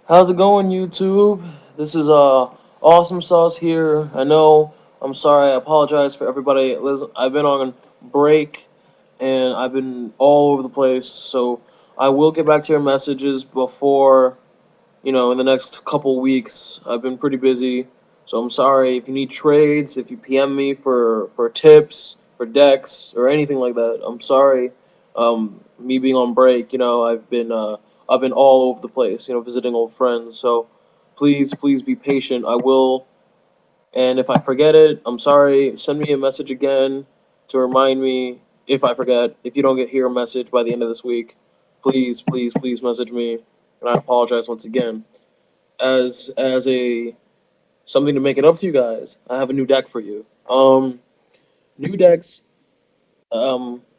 How's it going, YouTube? This is Awesome Sauce here. I know. I'm sorry. I apologize for everybody. Listen, I've been on break and I've been all over the place. So I will get back to your messages before in the next couple weeks. I've been pretty busy, so I'm sorry. If you need trades, if you PM me for tips, for decks, or anything like that, I'm sorry. Me being on break, I've been all over the place, visiting old friends. So please be patient. I will, and if I forget it, I'm sorry. Send me a message again to remind me if I forget. If you don't get here a message by the end of this week, please message me, and I apologize once again as a something to make it up to you guys. I have a new deck for you. New decks,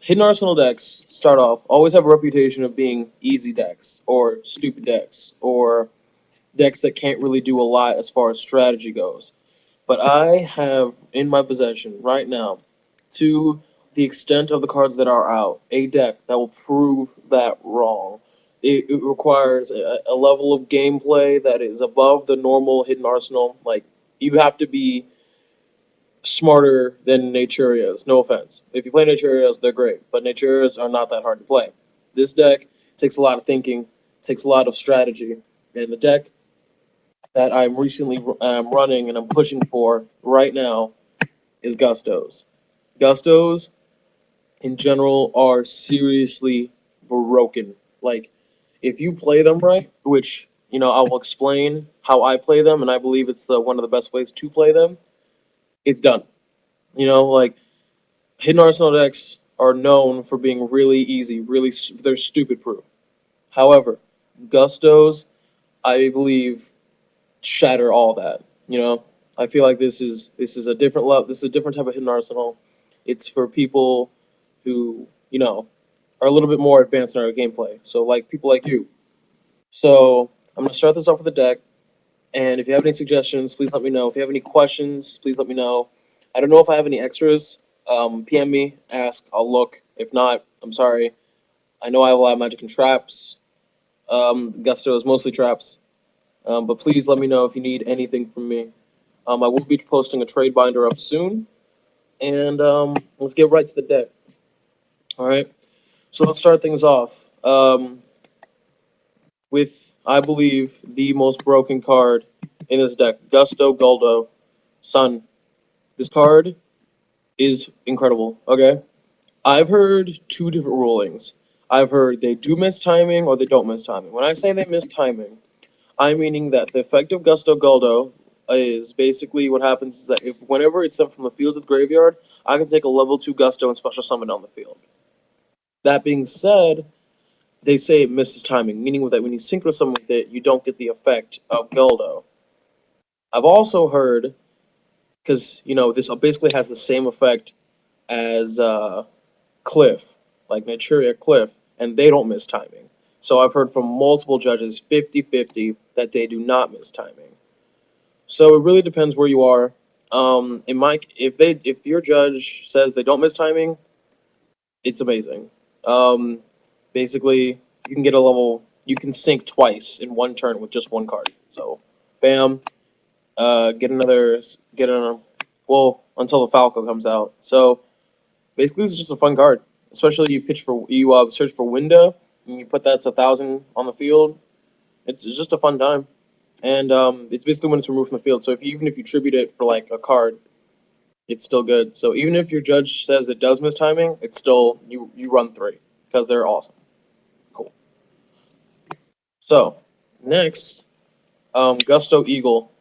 hidden arsenal decks start off always have a reputation of being easy decks or stupid decks or decks that can't really do a lot as far as strategy goes. But I have in my possession right now, to the extent of the cards that are out, a deck that will prove that wrong. It requires a level of gameplay that is above the normal hidden arsenal. Like, you have to be smarter than Naturias. No offense. If you play Naturias, they're great, but Naturias are not that hard to play. This deck takes a lot of thinking, takes a lot of strategy, and the deck that I'm recently running and I'm pushing for right now is Gustos. Gustos, in general, are seriously broken. Like, if you play them right, which, I will explain how I play them, and I believe it's one of the best ways to play them, it's done. Like, Hidden Arsenal decks are known for being really easy, they're stupid proof. However, Gustos, I believe, shatter all that. I feel like this is a different level. This is a different type of hidden arsenal. It's for people who are a little bit more advanced in our gameplay. So like people like you. So I'm gonna start this off with a deck, and if you have any suggestions, please let me know. If you have any questions, please let me know. I don't know if I have any extras. PM me, ask. I'll look. If not, I'm sorry. I know I have a lot of magic and traps. Gusto is mostly traps. But please let me know if you need anything from me. I will be posting a trade binder up soon, and let's get right to the deck. All right. So let's start things off with, I believe, the most broken card in this deck, Gusto Guldo Sun. This card is incredible. Okay. I've heard two different rulings. I've heard they do miss timing or they don't miss timing. When I say they miss timing, I'm meaning that the effect of Gusto Guldo is basically what happens is that if whenever it's sent from the field to the graveyard, I can take a level 2 Gusto and special summon on the field. That being said, they say it misses timing, meaning that when you synchro summon with it, you don't get the effect of Guldo. I've also heard, because, this basically has the same effect as Cliff, like Naturia Cliff, and they don't miss timing. So I've heard from multiple judges 50-50 that they do not miss timing. So it really depends where you are. If your judge says they don't miss timing, it's amazing. Um, Basically, you can get a level. You can sync twice in one turn with just one card. So, bam, get another. Well, until the Falco comes out. So basically, this is just a fun card. Especially you search for Winda and you put that's 1,000 on the field. It's just a fun time. And it's basically when it's removed from the field. So even if you tribute it for like a card, it's still good. So even if your judge says it does miss timing, it's still you run three because they're awesome. Cool. So next, Gusto Eagle.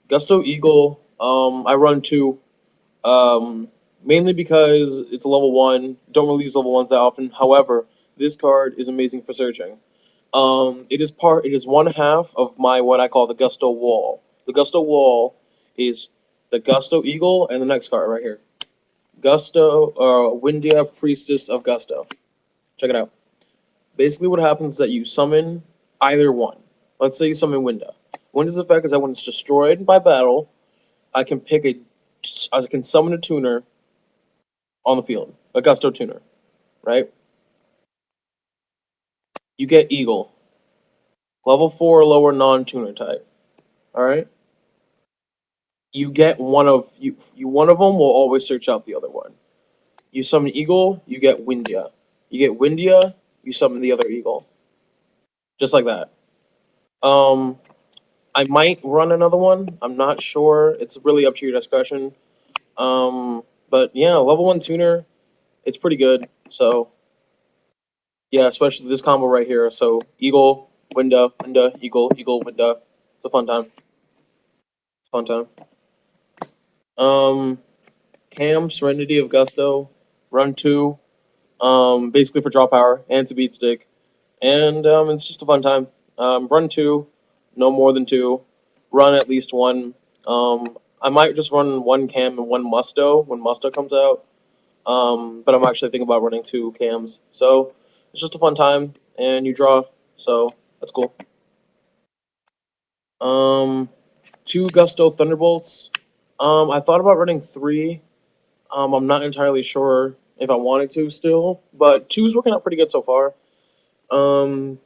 Gusto Eagle. I run two. Mainly because it's a level one. Don't really use level ones that often. However, this card is amazing for searching. It is one half of my what I call the Gusto Wall. The Gusto Wall is the Gusto Eagle and the next card right here. Gusto, Windia Priestess of Gusto. Check it out. Basically, what happens is that you summon either one. Let's say you summon Winda. Winda's effect is that when it's destroyed by battle, I can I can summon a tuner on the field, a Gusto tuner, right? You get Eagle. Level 4 or lower non-tuner type. All right. You get one of them will always search out the other one. You summon Eagle, you get Windia. You get Windia, you summon the other Eagle. Just like that. Um, I might run another one. I'm not sure. It's really up to your discretion. But yeah, level 1 tuner, it's pretty good. So yeah, especially this combo right here. So Eagle, Winda, Winda, Eagle, Eagle, Winda. It's a fun time. Fun time. Um, Cam, Serenity of Gusto, run 2. Basically for draw power and to beat stick. And it's just a fun time. Run 2, no more than 2. Run at least 1. I might just run 1 cam and 1 musto when musto comes out. But I'm actually thinking about running 2 cams. So it's just a fun time, and you draw. So that's cool. 2 Gusto Thunderbolts. I thought about running 3. I'm not entirely sure if I wanted to still, but 2's working out pretty good so far. Um,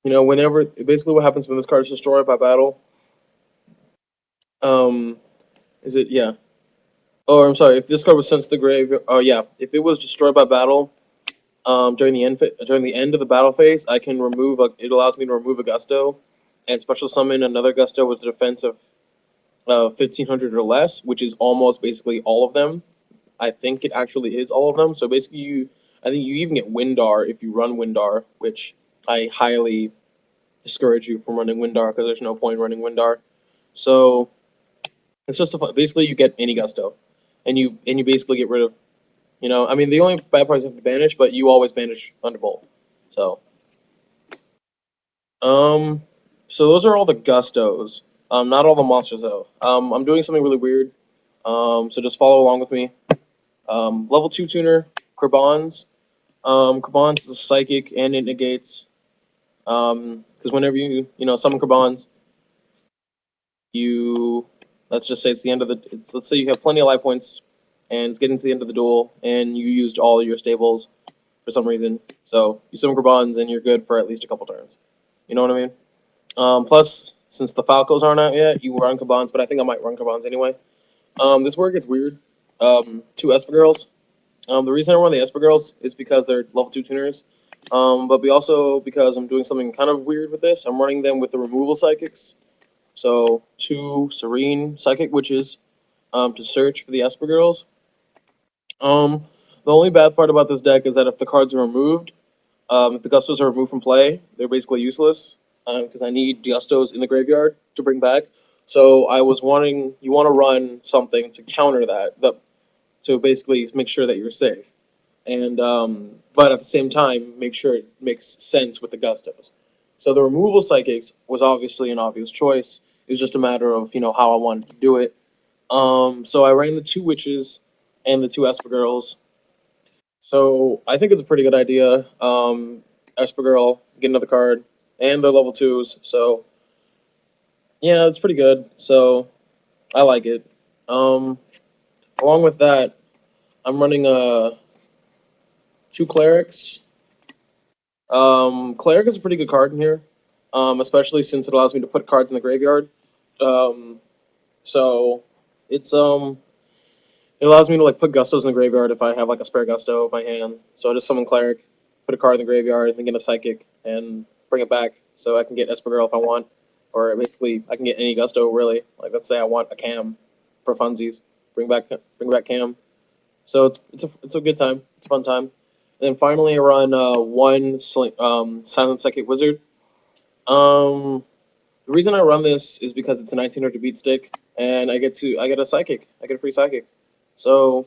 whenever basically what happens when this card is destroyed by battle. Um, is it yeah? Oh, I'm sorry. If this card was sent to the grave, oh yeah, if it was destroyed by battle, during the end of the battle phase, I can remove. It allows me to remove a Gusto, and special summon another Gusto with a defense of 1500 or less, which is almost basically all of them. I think it actually is all of them. So basically, I think you even get Windar if you run Windar, which I highly discourage you from running Windar because there's no point in running Windar. So it's just basically you get any Gusto, and you basically get rid of. I mean, the only bad part is you have to banish, but you always banish Thunderbolt. So, um, so those are all the Gustos. Not all the monsters though. I'm doing something really weird. So just follow along with me. Level 2 tuner, Krabons. Krabons is a psychic and it negates. Because whenever you summon Krabons, you let's just say it's the end of the. Let's say you have plenty of life points, and it's getting to the end of the duel, and you used all of your stables for some reason. So you summon Krabons, and you're good for at least a couple turns. You know what I mean? Plus, since the Falcos aren't out yet, you run Krabons, but I think I might run Krabons anyway. This where it gets weird. 2 Esper Girls. The reason I run the Esper Girls is because they're level 2 tuners. But because I'm doing something kind of weird with this, I'm running them with the removal psychics. So 2 Serene Psychic Witches to search for the Esper Girls. The only bad part about this deck is that if the cards are removed, if the Gustos are removed from play, they're basically useless because I need Gustos in the graveyard to bring back. So I was wanting you want to run something to counter that to basically make sure that you're safe, and but at the same time make sure it makes sense with the Gustos. So the removal psychics was obviously an obvious choice. It was just a matter of how I wanted to do it. So I ran the 2 witches and the 2 Esper girls. So I think it's a pretty good idea. Esper girl, get another card, and they're level 2s. So yeah, it's pretty good. So I like it. Along with that, I'm running 2 clerics. Cleric is a pretty good card in here, especially since it allows me to put cards in the graveyard. So it's it allows me to put Gustos in the graveyard if I have a spare Gusto in my hand. So I just summon Cleric, put a card in the graveyard, and then get a Psychic and bring it back. So I can get Esper Girl if I want, or basically I can get any Gusto really. Let's say I want a Cam for funsies, bring back Cam. So it's a good time. It's a fun time. And then finally I run 1 Silent Psychic Wizard. The reason I run this is because it's a 1900 beat stick, and I get a Psychic. I get a free Psychic. So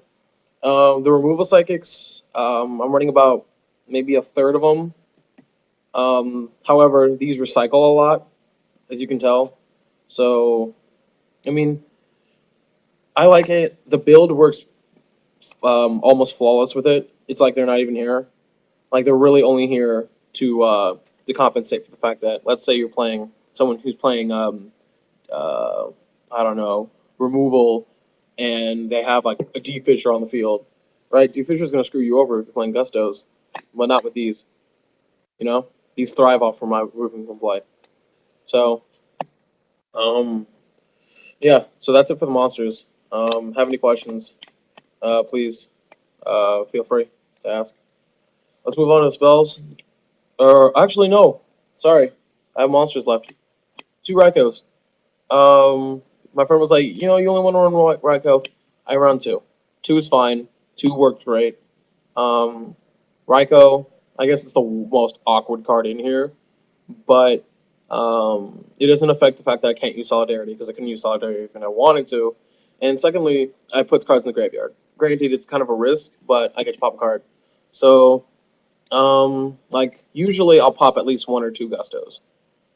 the removal Psychics, I'm running about maybe a third of them. However, these recycle a lot, as you can tell. So, I mean, I like it. The build works almost flawless with it. It's like they're not even here. They're really only here to compensate for the fact that, let's say you're playing someone who's playing I don't know, removal, and they have a D Fisher on the field, right? D Fisher's gonna screw you over if you're playing Gustos, but not with these. You know, these thrive off from my roofing from play. So, um, yeah. So that's it for the monsters. Have any questions? Please, feel free to ask. Let's move on to the spells. Or actually, no. Sorry, I have monsters left. Two Raikos. My friend was like, you only want to run Raiko. I run two. Two is fine. Two worked great. Um, Raiko, I guess it's the most awkward card in here, but it doesn't affect the fact that I can't use Solidarity because I can use Solidarity if I wanted to. And secondly, I put cards in the graveyard. Granted, it's kind of a risk, but I get to pop a card. So, like usually I'll pop at least one or two Gustos.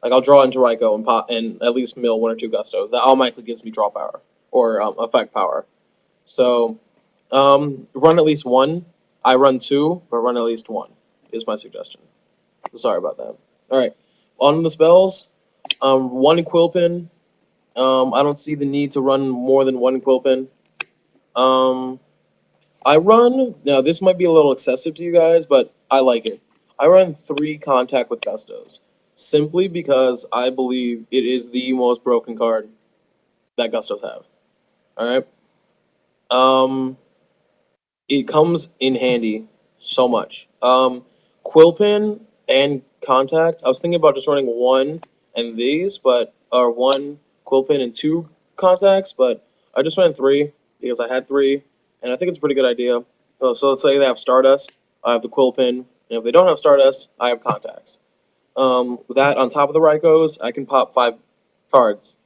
Like I'll draw into Raikou and pop and at least mill one or two Gustos. That automatically gives me draw power or effect power. So run at least one. I run two, but run at least one is my suggestion. Sorry about that. All right, on the spells. One Quilpin. I don't see the need to run more than one Quilpin. Um, I run now. This might be a little excessive to you guys, but I like it. I run three Contact with Gustos simply because I believe it is the most broken card that Gustos have. All right. It comes in handy so much. Quilpin and Contact. I was thinking about just running one and these, but or one Quilpin and two Contacts, but I just ran three because I had three, and I think it's a pretty good idea. So let's say they have Stardust, I have the Quilpin, and if they don't have Stardust, I have Contacts. With that on top of the Raikos, I can pop five cards.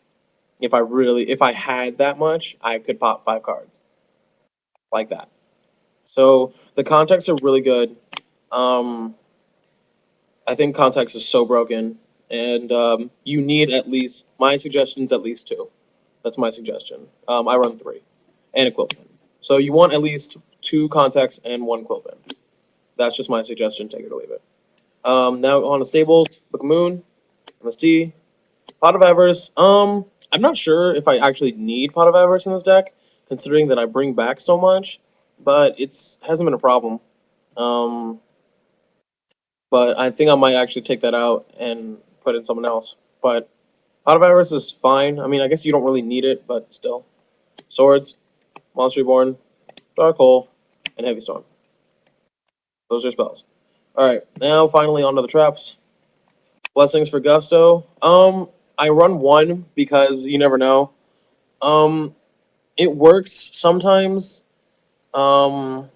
If I had that much, I could pop five cards like that. So the Contacts are really good. Um, I think Contacts is so broken, and you need at least my suggestion is at least two. That's my suggestion. I run three and a Quilpin. So you want at least two Contacts and one Quilpin. That's just my suggestion. Take it or leave it. Now on the stables, Book of Moon, MST, Pot of Avarice. I'm not sure if I actually need Pot of Avarice in this deck, considering that I bring back so much, but it's hasn't been a problem. Um, but I think I might actually take that out and put in someone else. But Pot of Avarice is fine. I mean, I guess you don't really need it, but still. Swords, Monster Reborn, Dark Hole, and Heavy Storm. Those are spells. Alright, now finally onto the traps. Blessings for Gusto. I run one because you never know. Um, it works sometimes. Um,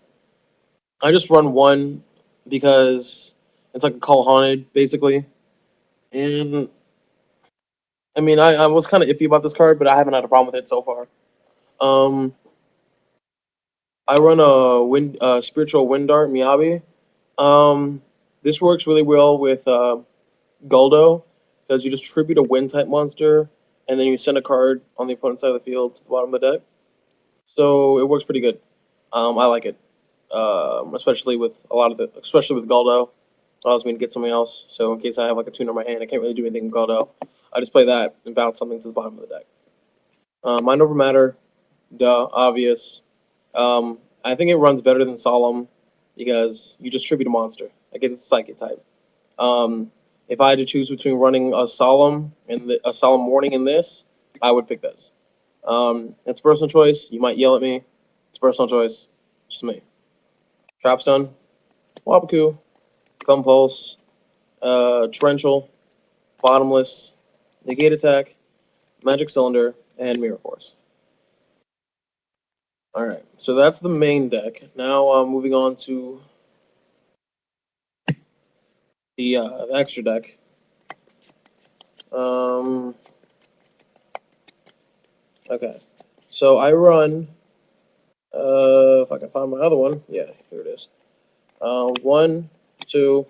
I just run one because it's like a Call Haunted, basically. And I mean, I was kind of iffy about this card, but I haven't had a problem with it so far. Um, I run a spiritual wind dart Miyabi. This works really well with Guldo because you just tribute a wind type monster, and then you send a card on the opponent's side of the field to the bottom of the deck. So it works pretty good. I like it, especially with especially with Guldo. Allows me to get something else. So in case I have like a tuner in my hand, I can't really do anything with Guldo. I just play that and bounce something to the bottom of the deck. Mind over matter, duh, obvious. I think it runs better than Solemn because you just tribute a monster. Like it's a psychic type. If I had to choose between running a Solemn and a Solemn Warning in this, I would pick this. It's personal choice. You might yell at me. It's personal choice. Just me. Trapstone, Wabaku, Compulse, Torrential, Bottomless, Negate Attack, Magic Cylinder, and Mirror Force. Alright, so that's the main deck. Now moving on to the extra deck. Okay, so I run, if I can find my other one, yeah, here it is. 1, 2,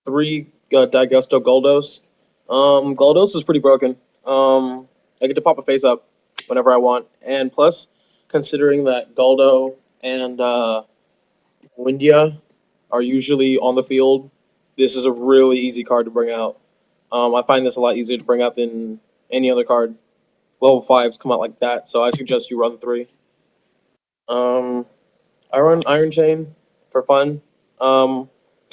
3 Daigusto Guldos. Guldos is pretty broken. I get to pop a face up whenever I want, and plus, considering that Guldo and Windia are usually on the field, this is a really easy card to bring out. I find this a lot easier to bring up than any other card. Level 5s come out like that, so I suggest you run 3. I run Iron Chain for fun. I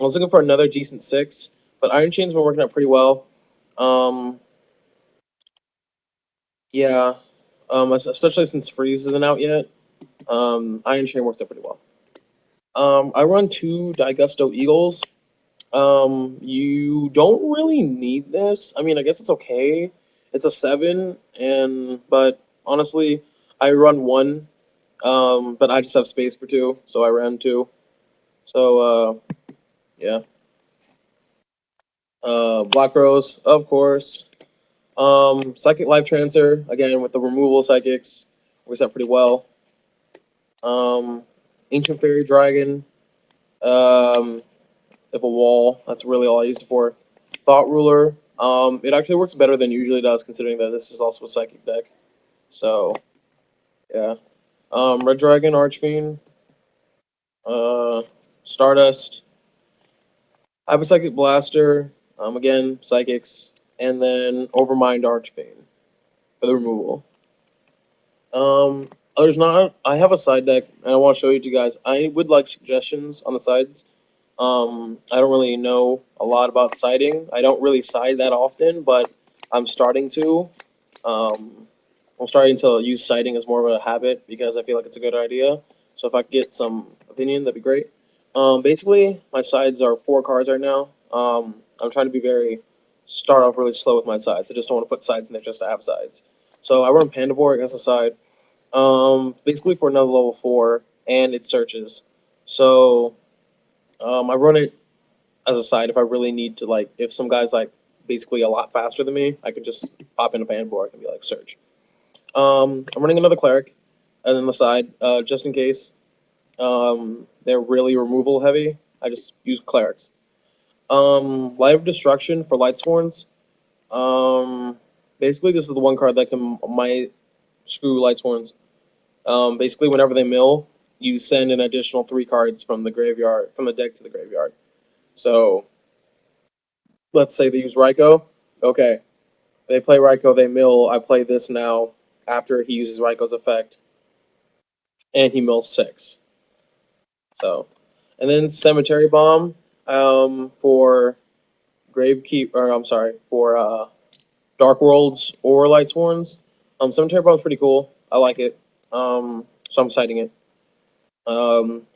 was looking for another decent 6, But Iron Chain's been working out pretty well. Um, yeah, especially since Freeze isn't out yet. Iron Chain works out pretty well. I run two Digusto Eagles. You don't really need this. I mean, I guess it's okay. It's a 7, but honestly, I run one. But I just have space for two, so I ran two. So yeah. Black Rose, of course. Psychic Life Transfer again with the removal psychics works out pretty well. Um, Ancient Fairy Dragon. Um, if a wall, that's really all I use it for. Thought Ruler. It actually works better than usually does, considering that this is also a psychic deck. So yeah. Red Dragon, Archfiend, uh, Stardust. I have a Psychic Blaster. Again, Psychics, and then Overmind Archfiend for the removal. Um, there's not. I have a side deck, and I want to show you to you guys. I would like suggestions on the sides. I don't really know a lot about siding. I don't really side that often, but I'm starting to. Um, I'm starting to use siding as more of a habit because I feel like it's a good idea. So if I could get some opinion, that'd be great. Basically, my sides are 4 cards right now. I'm trying to be very start off really slow with my sides. I just don't want to put sides in there just to have sides. So I run Pandavore as a side. Basically for another level 4, and it searches. So I run it as a side if I really need to, like, if some guy's like basically a lot faster than me, I could just pop into Pandavore and be like search. I'm running another cleric, and then the side, just in case. They're really removal heavy. I just use clerics. Light of Destruction for Lightsworns. Um, Basically, this is the one card that can might screw Lightsworns. Basically, whenever they mill, you send an additional 3 cards from the graveyard, from the deck to the graveyard. So, let's say they use Raikou. Okay, they play Raikou, they mill. I play this now after he uses Raikou's effect, and he mills 6. So, and then Cemetery Bomb for Gravekeep, or I'm sorry, for Dark Worlds or Lightsworns. Cemetery Bomb's pretty cool. I like it. So I'm citing it.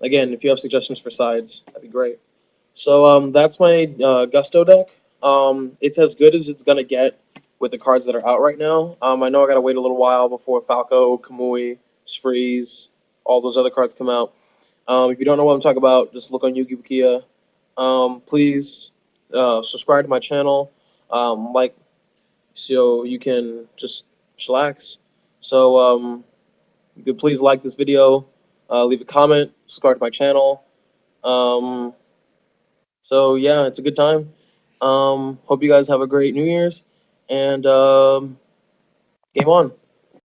Again, if you have suggestions for sides, that'd be great. So that's my Gusto deck. It's as good as it's gonna get with the cards that are out right now. I know I gotta wait a little while before Falco, Kamui, Freeze, all those other cards come out. If you don't know what I'm talking about, just look on Yu-Gi Bakia. Please subscribe to my channel, like, so you can just chillax. So you could please like this video, leave a comment, subscribe to my channel. Um, so yeah, it's a good time. Hope you guys have a great New Year's, and game on.